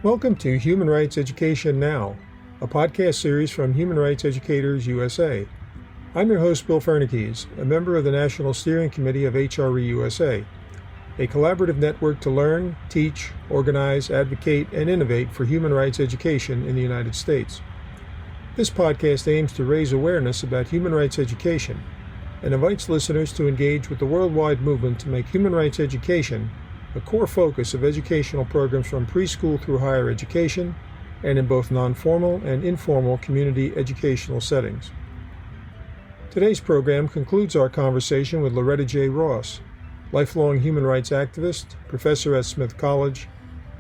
Welcome to Human Rights Education Now, a podcast series from Human Rights Educators USA. I'm your host, Bill Fernikes, a member of the National Steering Committee of HRE USA, a collaborative network to learn, teach, organize, advocate, and innovate for human rights education in the United States. This podcast aims to raise awareness about human rights education and invites listeners to engage with the worldwide movement to make human rights education a core focus of educational programs from preschool through higher education and in both non-formal and informal community educational settings. Today's program concludes our conversation with Loretta J. Ross, lifelong human rights activist, professor at Smith College,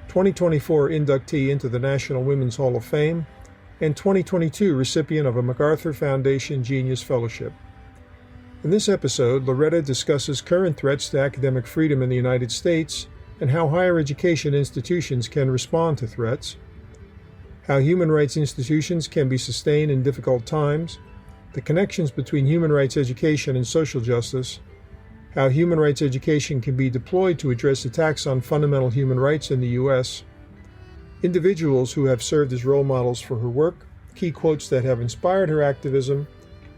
2024 inductee into the National Women's Hall of Fame, and 2022 recipient of a MacArthur Foundation Genius Fellowship. In this episode, Loretta discusses current threats to academic freedom in the United States and how higher education institutions can respond to threats, how human rights institutions can be sustained in difficult times, the connections between human rights education and social justice, how human rights education can be deployed to address attacks on fundamental human rights in the U.S., individuals who have served as role models for her work, key quotes that have inspired her activism,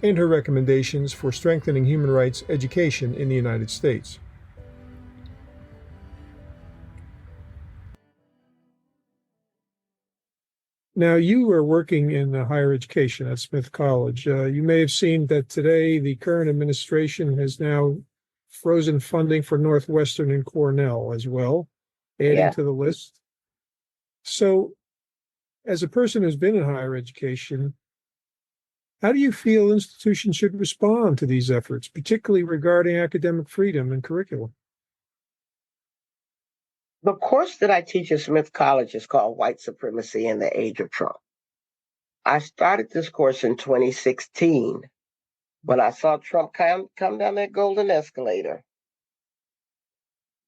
and her recommendations for strengthening human rights education in the United States. Now, you are working in higher education at Smith College. You may have seen that today the current administration has now frozen funding for Northwestern and Cornell as well, adding to the list. So, as a person who's been in higher education, how do you feel institutions should respond to these efforts, particularly regarding academic freedom and curriculum? The course that I teach at Smith College is called White Supremacy in the Age of Trump. I started this course in 2016 when I saw Trump come down that golden escalator.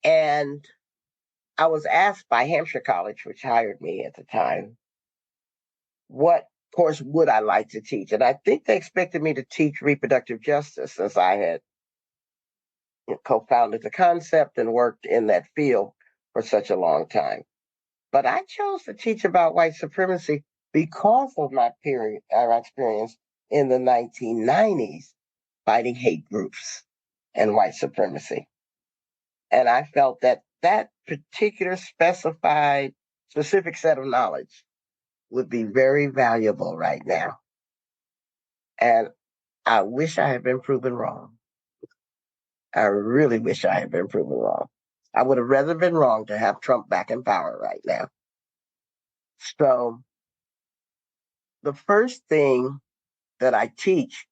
And I was asked by Hampshire College, which hired me at the time, what course would I like to teach? And I think they expected me to teach reproductive justice since I had co-founded the concept and worked in that field for such a long time. But I chose to teach about white supremacy because of my experience in the 1990s fighting hate groups and white supremacy. And I felt that that particular specific set of knowledge would be very valuable right now. And I wish I had been proven wrong. I really wish I had been proven wrong. I would have rather been wrong to have Trump back in power right now. So the first thing that I teach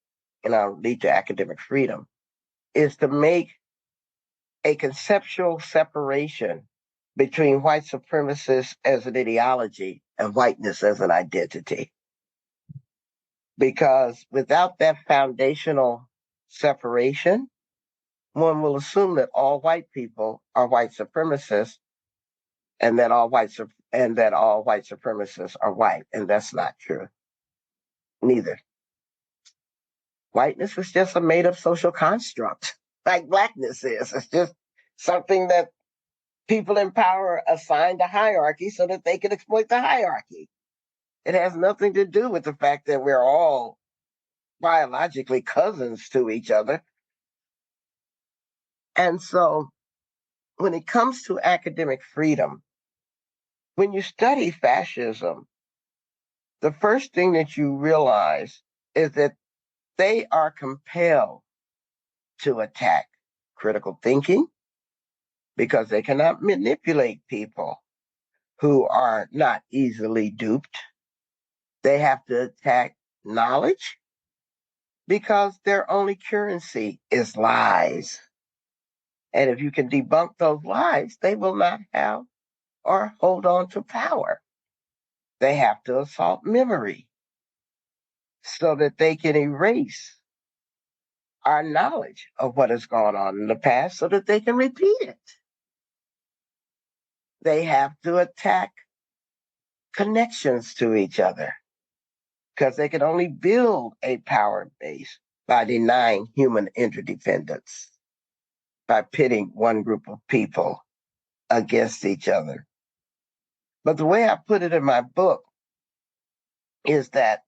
in our Lead to Academic Freedom is to make a conceptual separation between white supremacists as an ideology and whiteness as an identity. Because without that foundational separation, one will assume that all white people are white supremacists and that all white supremacists are white, and that's not true. Neither. Whiteness is just a made-up social construct, like blackness is. It's just something that people in power assign a hierarchy so that they can exploit the hierarchy. It has nothing to do with the fact that we're all biologically cousins to each other. And so when it comes to academic freedom, when you study fascism, the first thing that you realize is that they are compelled to attack critical thinking because they cannot manipulate people who are not easily duped. They have to attack knowledge because their only currency is lies. And if you can debunk those lies, they will not have or hold on to power. They have to assault memory so that they can erase our knowledge of what has gone on in the past so that they can repeat it. They have to attack connections to each other because they can only build a power base by denying human interdependence, by pitting one group of people against each other. But the way I put it in my book is that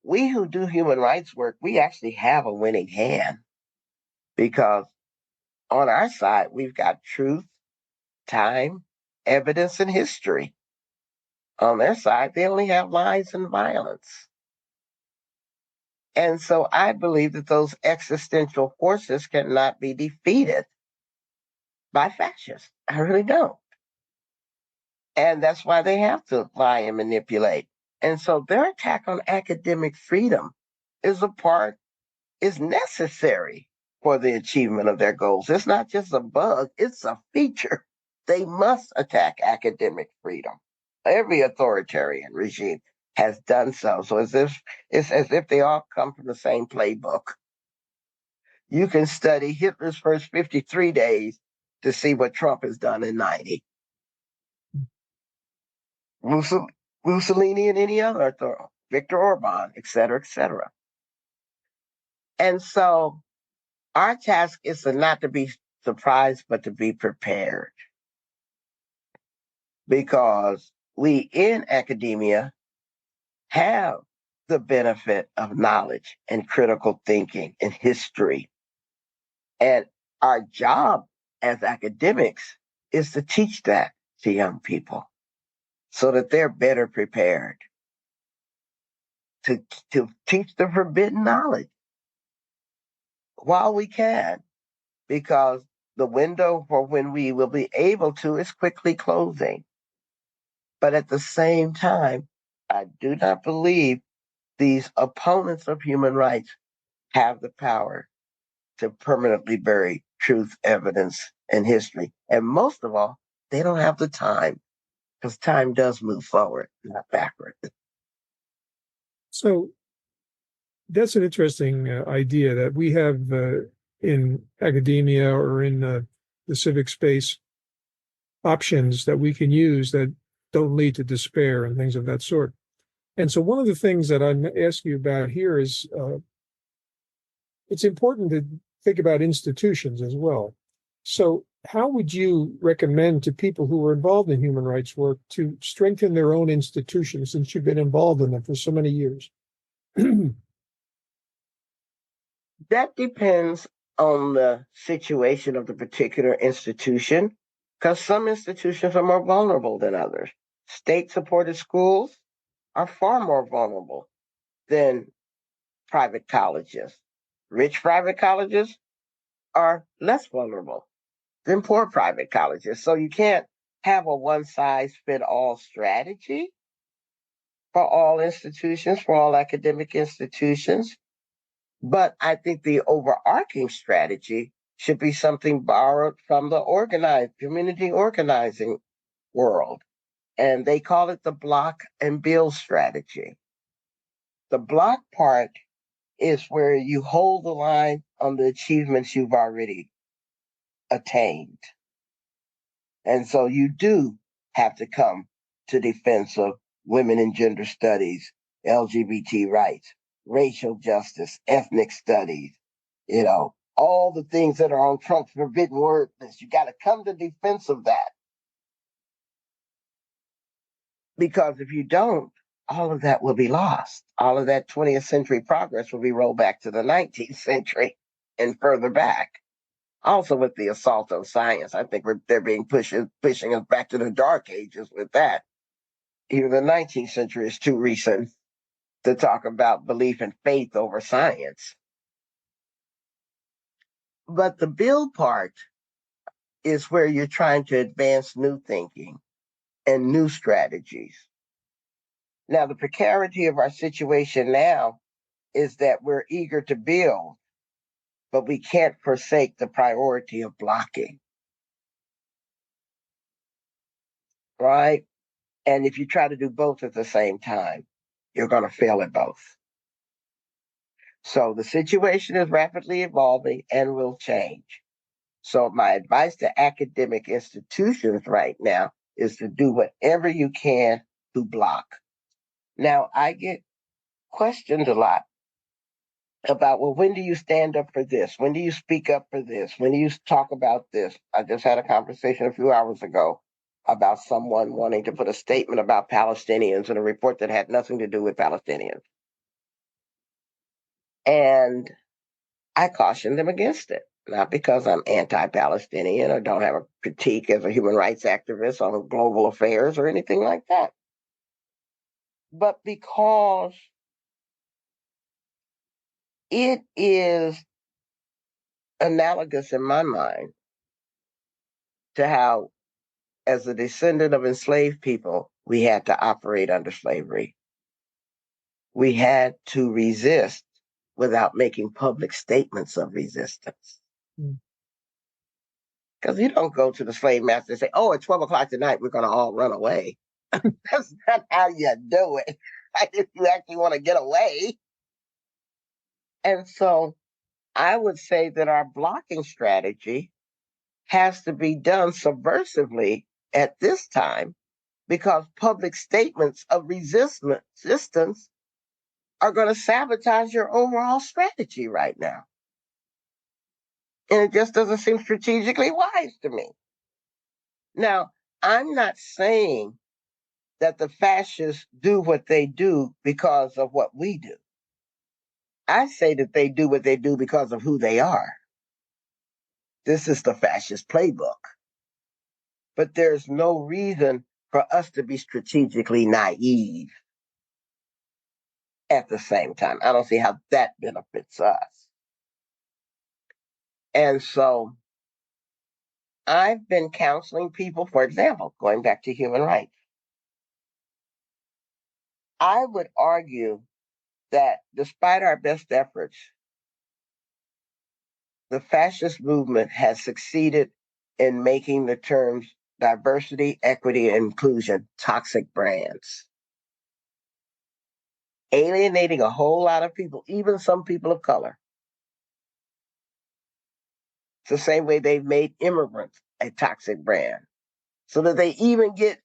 we who do human rights work, we actually have a winning hand because on our side, we've got truth, time, evidence, and history. On their side, they only have lies and violence. And so I believe that those existential forces cannot be defeated by fascists. I really don't. And that's why they have to lie and manipulate. And so their attack on academic freedom is necessary for the achievement of their goals. It's not just a bug, it's a feature. They must attack academic freedom. Every authoritarian regime has done so. So it's as if they all come from the same playbook. You can study Hitler's first 53 days to see what Trump has done in 90. Mussolini and any other, Viktor Orban, et cetera, et cetera. And so our task is not to be surprised, but to be prepared. Because we in academia have the benefit of knowledge and critical thinking and history. And our job as academics is to teach that to young people so that they're better prepared to teach the forbidden knowledge while we can, because the window for when we will be able to is quickly closing. But at the same time, I do not believe these opponents of human rights have the power to permanently bury truth, evidence, and history. And most of all, they don't have the time because time does move forward, not backward. So that's an interesting idea that we have in academia or in the civic space options that we can use that don't lead to despair and things of that sort. And so one of the things that I'm asking you about here is it's important to think about institutions as well. So how would you recommend to people who are involved in human rights work to strengthen their own institutions since you've been involved in them for so many years? That depends on the situation of the particular institution, because some institutions are more vulnerable than others. State supported schools are far more vulnerable than private colleges. Rich private colleges are less vulnerable than poor private colleges. So you can't have a one size fit all strategy for all institutions, for all academic institutions. But I think the overarching strategy should be something borrowed from the organized community organizing world. And they call it the block and build strategy. The block part is where you hold the line on the achievements you've already attained. And so you do have to come to defense of women and gender studies, LGBT rights, racial justice, ethnic studies, all the things that are on Trump's forbidden word list. You got to come to defense of that. Because if you don't, all of that will be lost. All of that 20th century progress will be rolled back to the 19th century and further back. Also, with the assault on science, I think they're being pushing us back to the dark ages with that. Even the 19th century is too recent to talk about belief and faith over science. But the build part is where you're trying to advance new thinking and new strategies. Now, the precarity of our situation now is that we're eager to build, but we can't forsake the priority of blocking. Right? And if you try to do both at the same time, you're going to fail at both. So the situation is rapidly evolving and will change. So my advice to academic institutions right now is to do whatever you can to block. Now, I get questioned a lot about, well, when do you stand up for this? When do you speak up for this? When do you talk about this? I just had a conversation a few hours ago about someone wanting to put a statement about Palestinians in a report that had nothing to do with Palestinians. And I cautioned them against it, not because I'm anti-Palestinian or don't have a critique as a human rights activist on global affairs or anything like that, but because it is analogous in my mind to how, as a descendant of enslaved people, we had to operate under slavery. We had to resist without making public statements of resistance. Because you don't go to the slave master and say, oh, at 12 o'clock tonight, we're going to all run away. That's not how you do it. If you actually want to get away. And so I would say that our blocking strategy has to be done subversively at this time, because public statements of resistance are going to sabotage your overall strategy right now. And it just doesn't seem strategically wise to me. Now, I'm not saying that the fascists do what they do because of what we do. I say that they do what they do because of who they are. This is the fascist playbook. But there's no reason for us to be strategically naive at the same time. I don't see how that benefits us. And so I've been counseling people, for example, going back to human rights. I would argue that despite our best efforts, the fascist movement has succeeded in making the terms diversity, equity, and inclusion toxic brands, alienating a whole lot of people, even some people of color. It's the same way they've made immigrants a toxic brand, so that they even get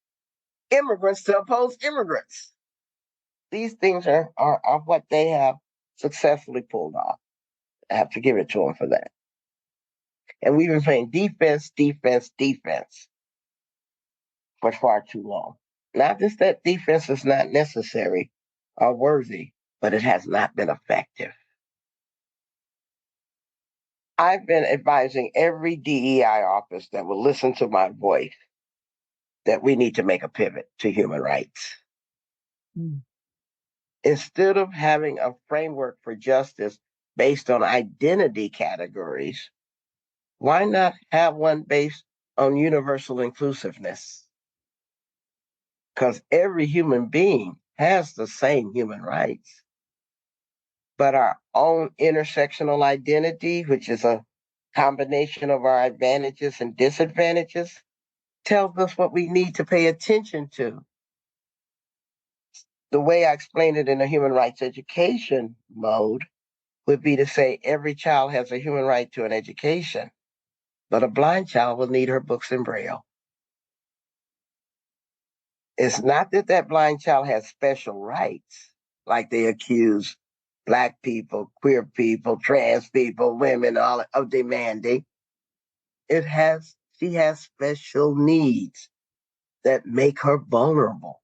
immigrants to oppose immigrants. These things are what they have successfully pulled off. I have to give it to them for that. And we've been playing defense for far too long. Not just that defense is not necessary or worthy, but it has not been effective. I've been advising every DEI office that will listen to my voice that we need to make a pivot to human rights. Instead of having a framework for justice based on identity categories, why not have one based on universal inclusiveness? Because every human being has the same human rights. But our own intersectional identity, which is a combination of our advantages and disadvantages, tells us what we need to pay attention to. The way I explain it in a human rights education mode would be to say every child has a human right to an education, but a blind child will need her books in Braille. It's not that that blind child has special rights, like they accuse Black people, queer people, trans people, women, all of demanding. She has special needs that make her vulnerable.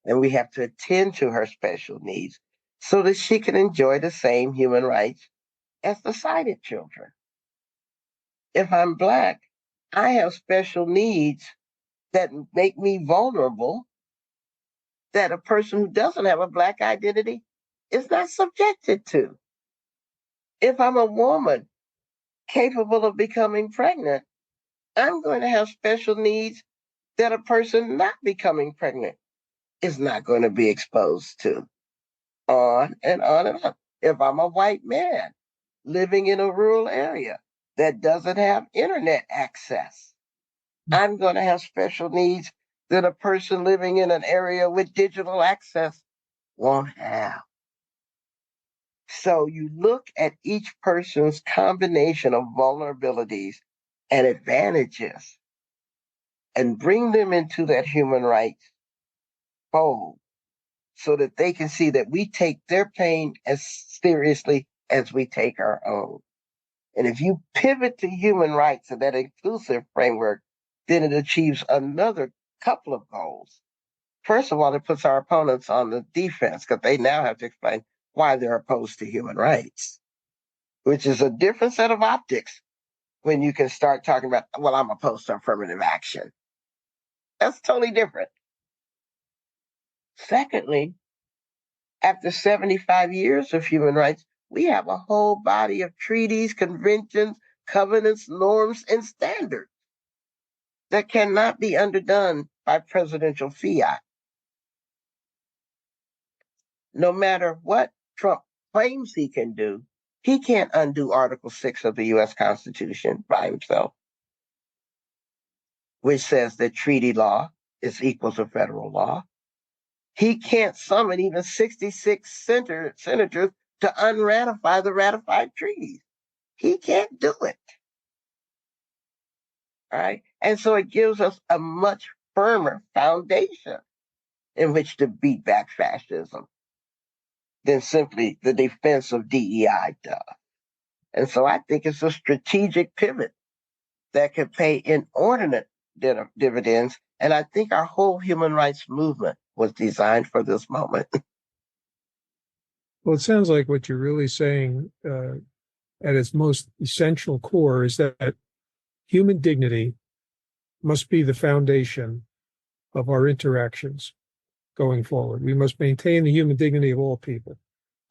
And we have to attend to her special needs so that she can enjoy the same human rights as the sighted children. If I'm Black, I have special needs that make me vulnerable that a person who doesn't have a Black identity is not subjected to. If I'm a woman capable of becoming pregnant, I'm going to have special needs that a person not becoming pregnant is not going to be exposed to. On and on and on. If I'm a white man living in a rural area that doesn't have internet access, I'm going to have special needs that a person living in an area with digital access won't have. So you look at each person's combination of vulnerabilities and advantages and bring them into that human rights fold so that they can see that we take their pain as seriously as we take our own. And if you pivot to human rights and that inclusive framework, then it achieves another couple of goals. First of all, it puts our opponents on the defense because they now have to explain why they're opposed to human rights, which is a different set of optics when you can start talking about, well, I'm opposed to affirmative action. That's totally different. Secondly, after 75 years of human rights, we have a whole body of treaties, conventions, covenants, norms, and standards that cannot be underdone by presidential fiat. No matter what Trump claims he can do, he can't undo Article 6 of the U.S. Constitution by himself, which says that treaty law is equal to federal law. He can't summon even 66 senators to unratify the ratified treaties. He can't do it. All right. And so it gives us a much firmer foundation in which to beat back fascism than simply the defense of DEI does. And so I think it's a strategic pivot that could pay inordinate dividends. And I think our whole human rights movement was designed for this moment. Well, it sounds like what you're really saying at its most essential core is that human dignity must be the foundation of our interactions going forward. We must maintain the human dignity of all people.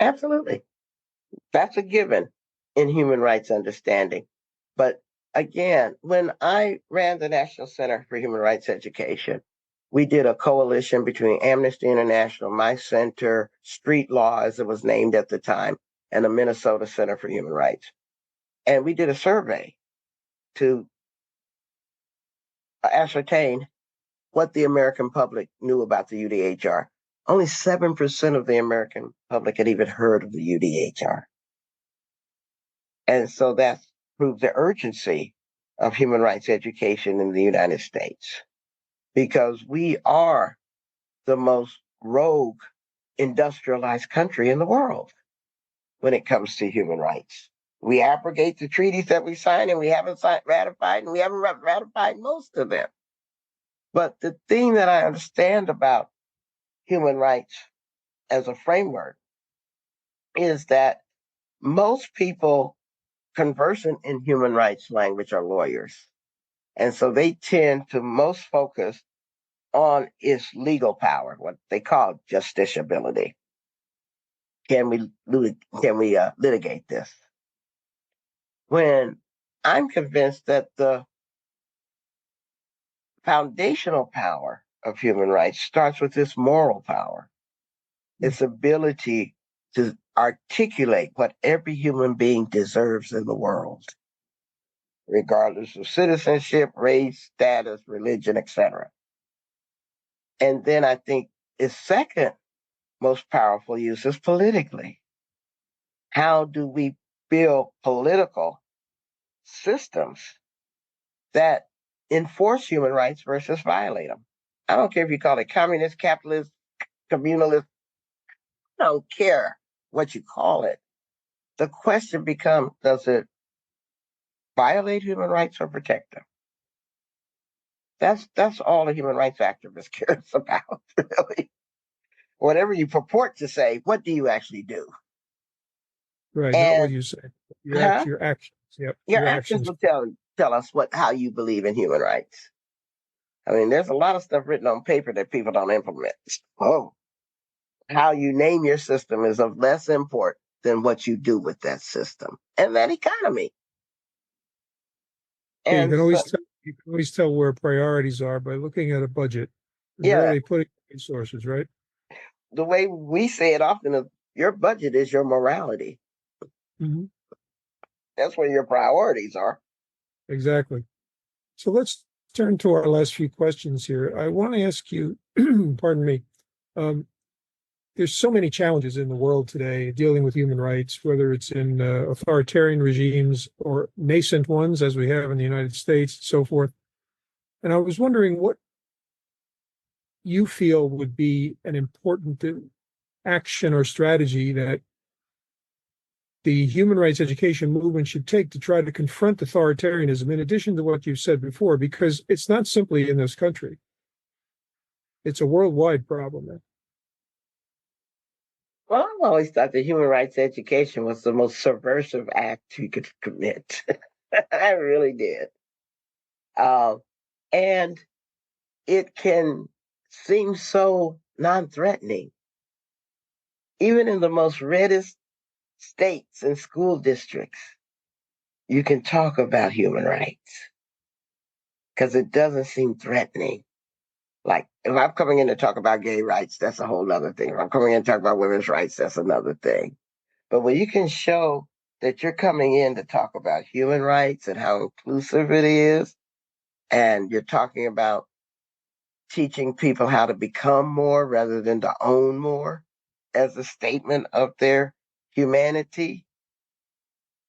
Absolutely. That's a given in human rights understanding. But again, when I ran the National Center for Human Rights Education, we did a coalition between Amnesty International, my center, Street Law, as it was named at the time, and the Minnesota Center for Human Rights. And we did a survey to ascertain what the American public knew about the UDHR. Only 7% of the American public had even heard of the UDHR. And so that proves the urgency of human rights education in the United States, because we are the most rogue industrialized country in the world when it comes to human rights. We abrogate the treaties that we signed and we haven't ratified, and we haven't ratified most of them. But the thing that I understand about human rights as a framework is that most people conversant in human rights language are lawyers. And so they tend to most focus on its legal power, what they call justiciability. Can we litigate this? When I'm convinced that the foundational power of human rights starts with its moral power, its ability to articulate what every human being deserves in the world, regardless of citizenship, race, status, religion, etc. And then I think its second most powerful use is politically. How do we build political systems that enforce human rights versus violate them? I don't care if you call it communist, capitalist, communalist. I don't care what you call it. The question becomes, does it violate human rights or protect them? That's all a human rights activist cares about, really. Whatever you purport to say, what do you actually do? Right, not what And you say. huh? Your actions. Yep, Your your actions actions. will tell us how you believe in human rights. I mean, there's a lot of stuff written on paper that people don't implement. Oh, how you name your system is of less import than what you do with that system and that economy. Yeah, And so, you can always tell where priorities are by looking at a budget and where yeah, they put resources, right? the way we say it often is your budget is your morality. Mm-hmm. That's where your priorities are. Exactly. So let's turn to our last few questions here. I want to ask you, pardon me, um, there's so many challenges in the world today dealing with human rights, whether it's in authoritarian regimes or nascent ones, as we have in the United States, and so forth. And I was wondering what you feel would be an important action or strategy that the human rights education movement should take to try to confront authoritarianism, in addition to what you've said before, because it's not simply in this country. It's a worldwide problem. Well, I've always thought that human rights education was the most subversive act you could commit. I really did. And it can seem so non-threatening. Even in the most reddest states and school districts, you can talk about human rights because it doesn't seem threatening. Like if I'm coming in to talk about gay rights, that's a whole other thing. If I'm coming in to talk about women's rights, that's another thing. But when you can show that you're coming in to talk about human rights and how inclusive it is, and you're talking about teaching people how to become more rather than to own more as a statement of their humanity,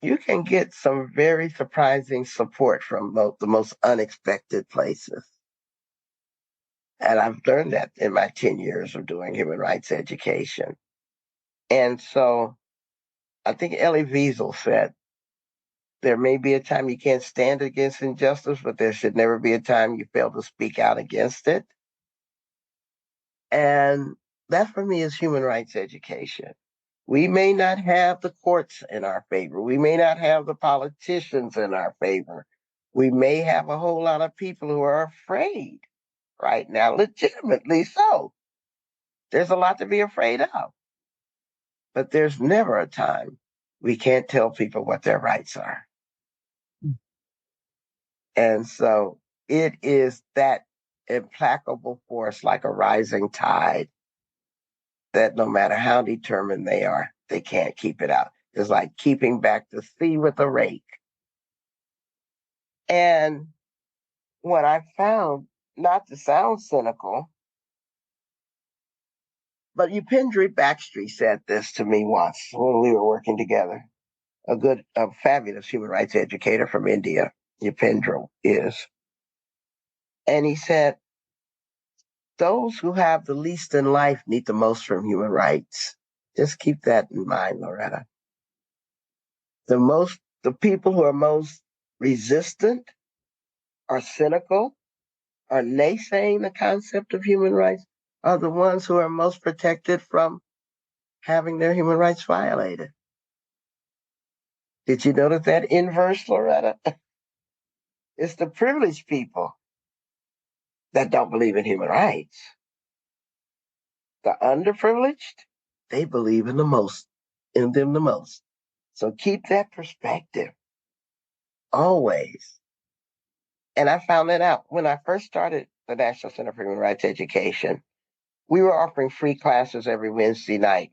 you can get some very surprising support from the most unexpected places. And I've learned that in my 10 years of doing human rights education. And so I think Elie Wiesel said, there may be a time you can't stand against injustice, but there should never be a time you fail to speak out against it. And that for me is human rights education. We may not have the courts in our favor. We may not have the politicians in our favor. We may have a whole lot of people who are afraid right now, legitimately so. There's a lot to be afraid of. But there's never a time we can't tell people what their rights are. And so it is that implacable force, like a rising tide, that no matter how determined they are, they can't keep it out. It's like keeping back the sea with a rake. And what I found, not to sound cynical, but Upendra Backstreet said this to me once when we were working together. A fabulous human rights educator from India, Upendra is. And he said, those who have the least in life need the most from human rights. Just keep that in mind, Loretta. The people who are most resistant, are cynical, are naysaying the concept of human rights, are the ones who are most protected from having their human rights violated. Did you notice that inverse, Loretta? It's the privileged people that don't believe in human rights. The underprivileged, they believe in them the most. So keep that perspective always. And I found that out when I first started the National Center for Human Rights Education. We were offering free classes every Wednesday night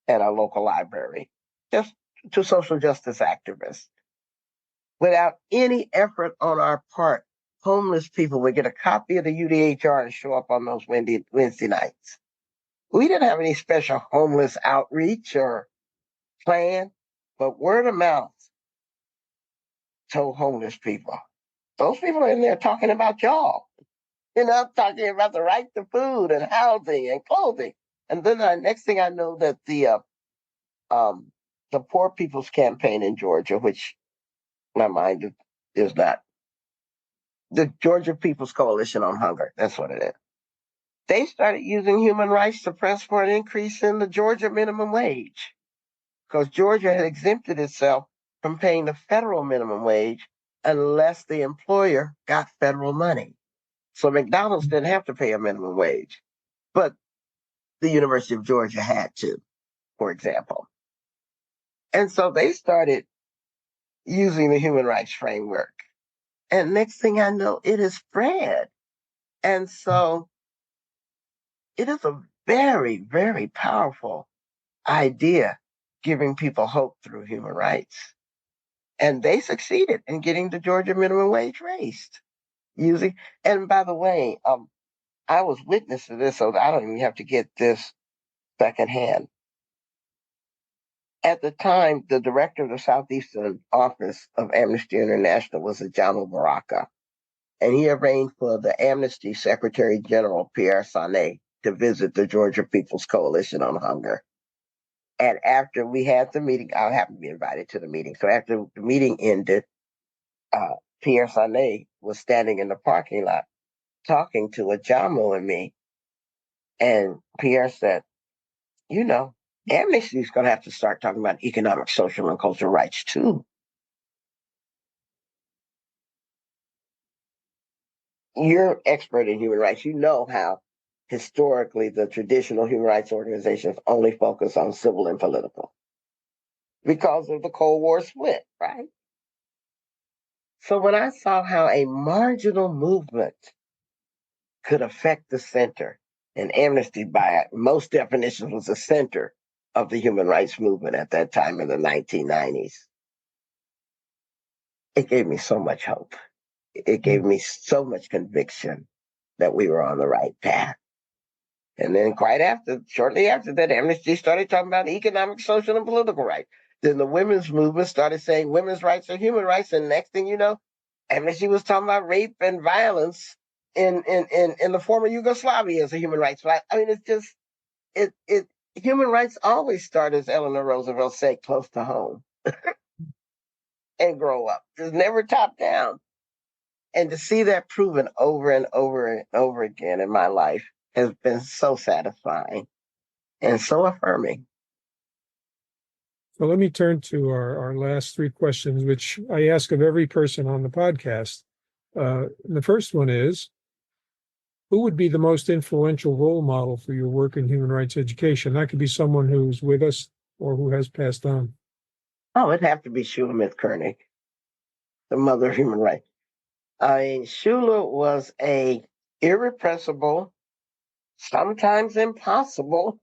at our local library, just to social justice activists. Without any effort on our part, homeless people would get a copy of the UDHR and show up on those Wednesday nights. We didn't have any special homeless outreach or plan, but word of mouth told homeless people. Those people are in there talking about y'all, talking about the right to food and housing and clothing. And then the next thing I know that the Poor People's Campaign in Georgia, which my mind is not, the Georgia People's Coalition on Hunger, that's what it is. They started using human rights to press for an increase in the Georgia minimum wage because Georgia had exempted itself from paying the federal minimum wage unless the employer got federal money. So McDonald's didn't have to pay a minimum wage, but the University of Georgia had to, for example. And so they started using the human rights framework. And next thing I know, it has spread. And so it is a very, very powerful idea, giving people hope through human rights. And they succeeded in getting the Georgia minimum wage raised. And by the way, I was witness to this, so I don't even have to get this secondhand. At the time, the director of the Southeastern office of Amnesty International was Jamal Baraka, and he arranged for the Amnesty Secretary General Pierre Sané to visit the Georgia People's Coalition on Hunger. And after we had the meeting, I happened to be invited to the meeting. So after the meeting ended, Pierre Sané was standing in the parking lot talking to Ajamo and me. And Pierre said, you know, Amnesty is going to have to start talking about economic, social, and cultural rights too. You're expert in human rights. You know how historically the traditional human rights organizations only focus on civil and political because of the Cold War split, right? So when I saw how a marginal movement could affect the center, and Amnesty, by most definitions, was the center of the human rights movement at that time in the 1990s, it gave me so much hope. It gave me so much conviction that we were on the right path. And then shortly after that, Amnesty started talking about economic, social, and political rights. Then the women's movement started saying women's rights are human rights. And next thing you know, Amnesty was talking about rape and violence in the former Yugoslavia as a human rights right. I mean, it's just human rights always start, as Eleanor Roosevelt said, close to home and grow up. It's never top down. And to see that proven over and over and over again in my life has been so satisfying and so affirming. So let me turn to our last three questions, which I ask of every person on the podcast. The first one is, who would be the most influential role model for your work in human rights education? That could be someone who's with us or who has passed on. Oh, it'd have to be Shulamith Koenig, the mother of human rights. I mean, Shula was a irrepressible, sometimes impossible,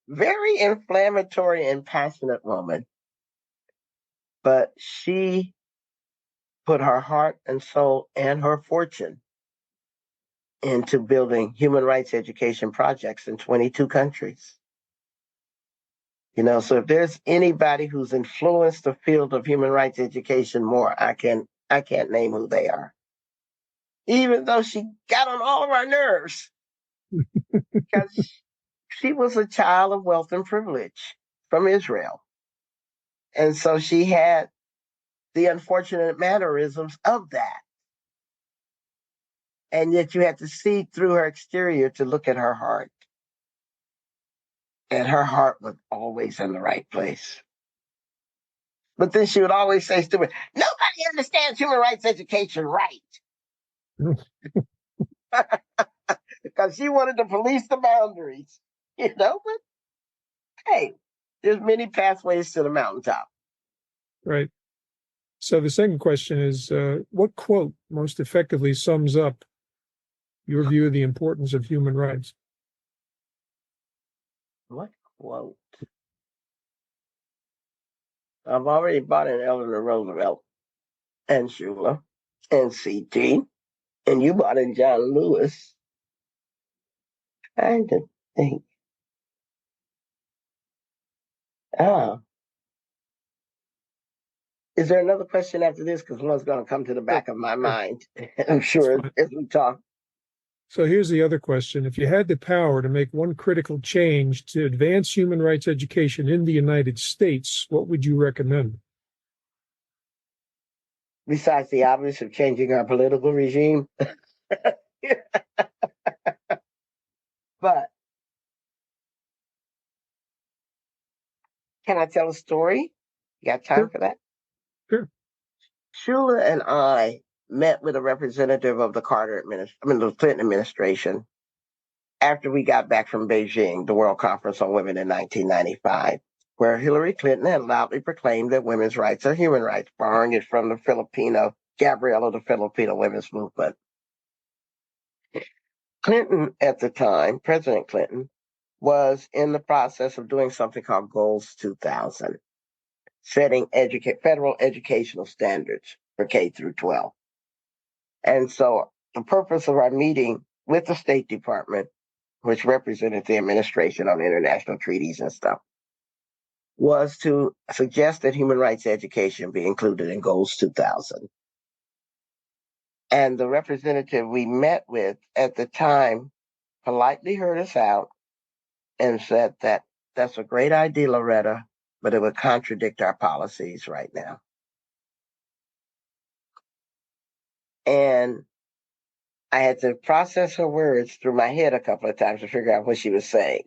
very inflammatory and passionate woman. But she put her heart and soul and her fortune into building human rights education projects in 22 countries. So if there's anybody who's influenced the field of human rights education more, I can't name who they are. Even though she got on all of our nerves, because she was a child of wealth and privilege from Israel. And so she had the unfortunate mannerisms of that. And yet you had to see through her exterior to look at her heart. And her heart was always in the right place. But then she would always say stupid, nobody understands human rights education right. Because she wanted to police the boundaries, but hey, there's many pathways to the mountaintop. Right. So the second question is, what quote most effectively sums up your view of the importance of human rights? What quote? I've already bought in Eleanor Roosevelt and Shula and C.T. and you bought in John Lewis. I had to think. Is there another question after this? Because one's going to come to the back of my mind, I'm sure, as we talk. So here's the other question. If you had the power to make one critical change to advance human rights education in the United States, what would you recommend? Besides the obvious of changing our political regime. But can I tell a story? You got time for that? Sure. Shula and I met with a representative of the the Clinton administration after we got back from Beijing, the World Conference on Women in 1995, where Hillary Clinton had loudly proclaimed that women's rights are human rights, borrowing it from the Gabriela, the Filipino women's movement. Clinton at the time, President Clinton, was in the process of doing something called Goals 2000, setting federal educational standards for K through 12. And so the purpose of our meeting with the State Department, which represented the administration on international treaties and stuff, was to suggest that human rights education be included in Goals 2000. And the representative we met with at the time politely heard us out and said that that's a great idea, Loretta, but it would contradict our policies right now. And I had to process her words through my head a couple of times to figure out what she was saying.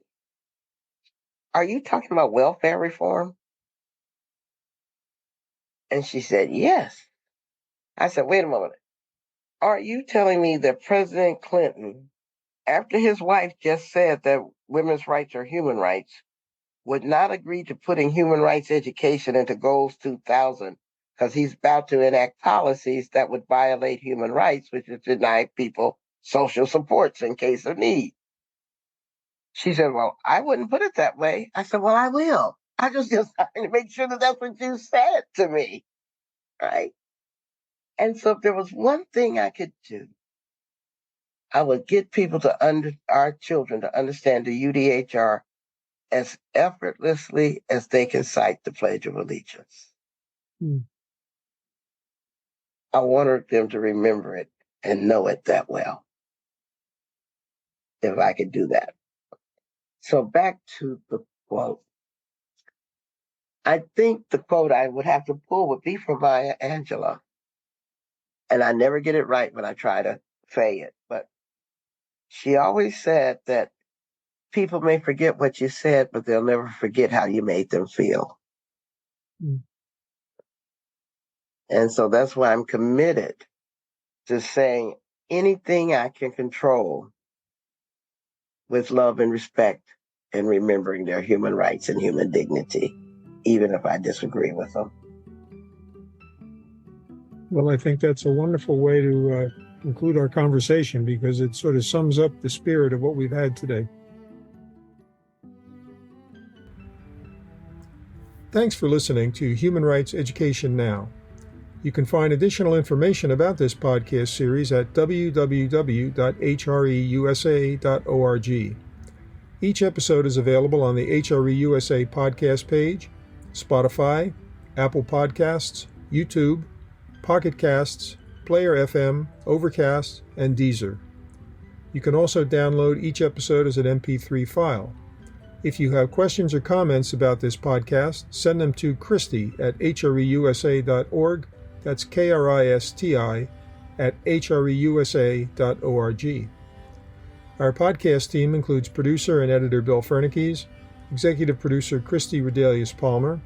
Are you talking about welfare reform? And she said, yes. I said, wait a moment. Are you telling me that President Clinton, after his wife just said that women's rights are human rights, would not agree to putting human rights education into Goals 2000 because he's about to enact policies that would violate human rights, which is deny people social supports in case of need? She said, well, I wouldn't put it that way. I said, well, I will. I just trying to make sure that that's what you said to me, right? And so if there was one thing I could do, I would get people our children to understand the UDHR as effortlessly as they can cite the Pledge of Allegiance. I wanted them to remember it and know it that well, if I could do that. So back to the quote. I think the quote I would have to pull would be from Maya Angelou. And I never get it right when I try to say it, but she always said that people may forget what you said, but they'll never forget how you made them feel. And so that's why I'm committed to saying anything I can control with love and respect and remembering their human rights and human dignity, even if I disagree with them. Well, I think that's a wonderful way to conclude our conversation because it sort of sums up the spirit of what we've had today. Thanks for listening to Human Rights Education Now. You can find additional information about this podcast series at www.hreusa.org. Each episode is available on the HRE USA podcast page, Spotify, Apple Podcasts, YouTube, Pocket Casts, Player FM, Overcast, and Deezer. You can also download each episode as an MP3 file. If you have questions or comments about this podcast, send them to Christy at hreusa.org. That's KRISTI at hreusa.org. Our podcast team includes producer and editor Bill Fernikes, executive producer Christy Redelius-Palmer,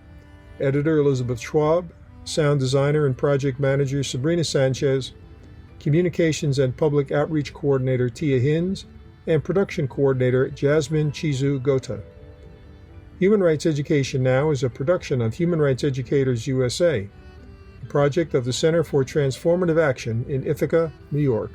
editor Elizabeth Schwab, sound designer and project manager Sabrina Sanchez, communications and public outreach coordinator Tia Hins, and production coordinator Jasmine Chizu Gota. Human Rights Education Now is a production of Human Rights Educators USA, a project of the Center for Transformative Action in Ithaca, New York.